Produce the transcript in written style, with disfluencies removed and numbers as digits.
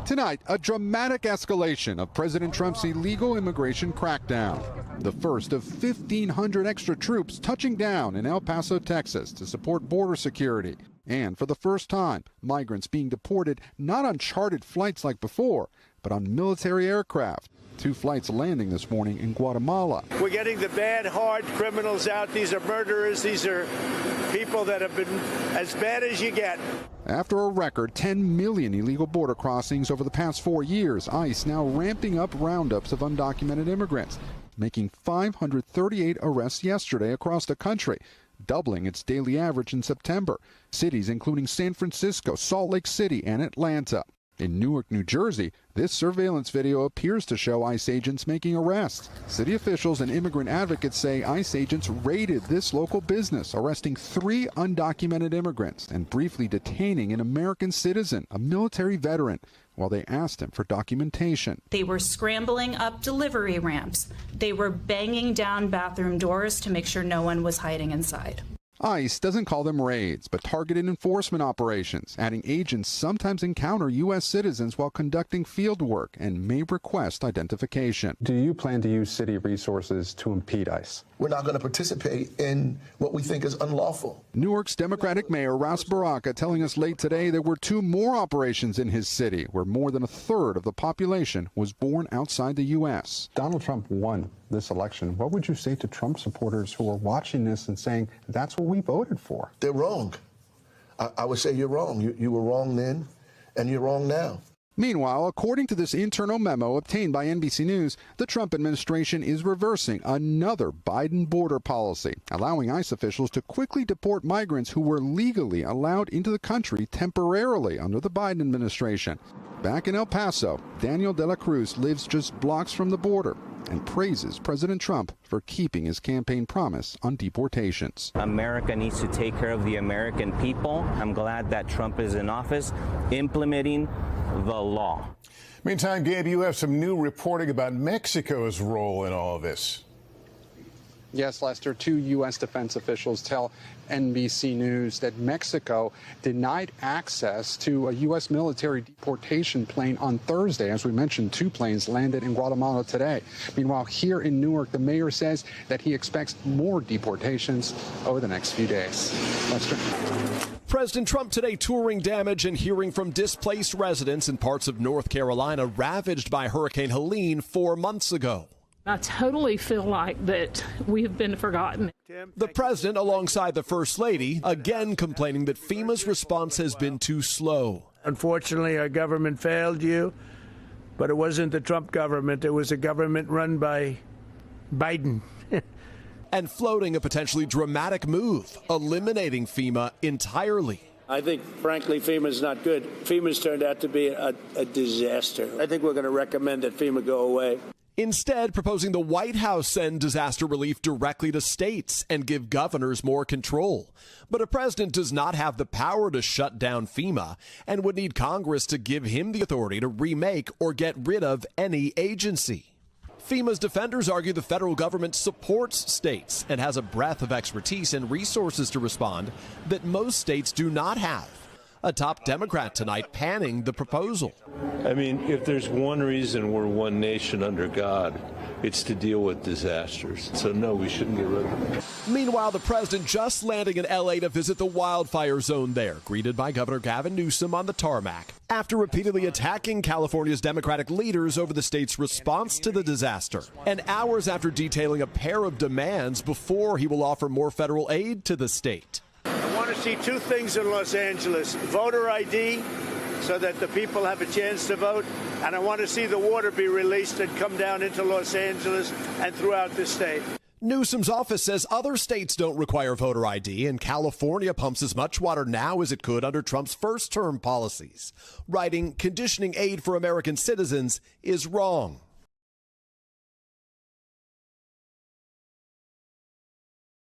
Tonight, a dramatic escalation of President Trump's illegal immigration crackdown. The first of 1,500 extra troops touching down in El Paso, Texas to support border security. And for the first time, migrants being deported not on chartered flights like before, but on military aircraft. 2 flights landing this morning in Guatemala. We're getting the bad, hard criminals out. These are murderers. These are people that have been as bad as you get. After a record 10 million illegal border crossings over the past 4 years, ICE now ramping up roundups of undocumented immigrants, making 538 arrests yesterday across the country, doubling its daily average in September. Cities including San Francisco, Salt Lake City, and Atlanta. In Newark, New Jersey, this surveillance video appears to show ICE agents making arrests. City officials and immigrant advocates say ICE agents raided this local business, arresting 3 undocumented immigrants and briefly detaining an American citizen, a military veteran, while they asked him for documentation. They were scrambling up delivery ramps. They were banging down bathroom doors to make sure no one was hiding inside. ICE doesn't call them raids, but targeted enforcement operations, adding agents sometimes encounter U.S. citizens while conducting field work and may request identification. Do you plan to use city resources to impede ICE? We're not going to participate in what we think is unlawful. Newark's Democratic Mayor Ras Baraka telling us late today there were 2 more operations in his city where more than a third of the population was born outside the U.S. Donald Trump won this election. What would you say to Trump supporters who are watching this and saying, that's what we voted for? They're wrong. I would say you're wrong. You were wrong then, and you're wrong now. Meanwhile, according to this internal memo obtained by NBC News, the Trump administration is reversing another Biden border policy, allowing ICE officials to quickly deport migrants who were legally allowed into the country temporarily under the Biden administration. Back in El Paso, Daniel de la Cruz lives just blocks from the border and praises President Trump for keeping his campaign promise on deportations. America needs to take care of the American people. I'm glad that Trump is in office implementing the law. Meantime, Gabe, you have some new reporting about Mexico's role in all of this. Yes, Lester, 2 U.S. defense officials tell NBC News that Mexico denied access to a U.S. military deportation plane on Thursday. As we mentioned, 2 planes landed in Guatemala today. Meanwhile, here in Newark, the mayor says that he expects more deportations over the next few days. Lester. President Trump today touring damage and hearing from displaced residents in parts of North Carolina ravaged by Hurricane Helene 4 months ago. I totally feel like that we have been forgotten. The president, alongside the First Lady, again complaining that FEMA's response has been too slow. Unfortunately, our government failed you, but it wasn't the Trump government. It was a government run by Biden. And floating a potentially dramatic move, eliminating FEMA entirely. I think, frankly, FEMA's not good. FEMA's turned out to be a disaster. I think we're going to recommend that FEMA go away. Instead, proposing the White House send disaster relief directly to states and give governors more control. But a president does not have the power to shut down FEMA and would need Congress to give him the authority to remake or get rid of any agency. FEMA's defenders argue the federal government supports states and has a breadth of expertise and resources to respond that most states do not have. A top Democrat tonight panning the proposal. I mean, if there's one reason we're one nation under God, it's to deal with disasters. So no, we shouldn't get rid of it. Meanwhile, the president just landing in L.A. to visit the wildfire zone there, greeted by Governor Gavin Newsom on the tarmac, after repeatedly attacking California's Democratic leaders over the state's response to the disaster, and hours after detailing a pair of demands before he will offer more federal aid to the state. I want to see 2 things in Los Angeles: voter ID, so that the people have a chance to vote, and I want to see the water be released and come down into Los Angeles and throughout the state. Newsom's office says other states don't require voter ID, and California pumps as much water now as it could under Trump's first-term policies, writing conditioning aid for American citizens is wrong.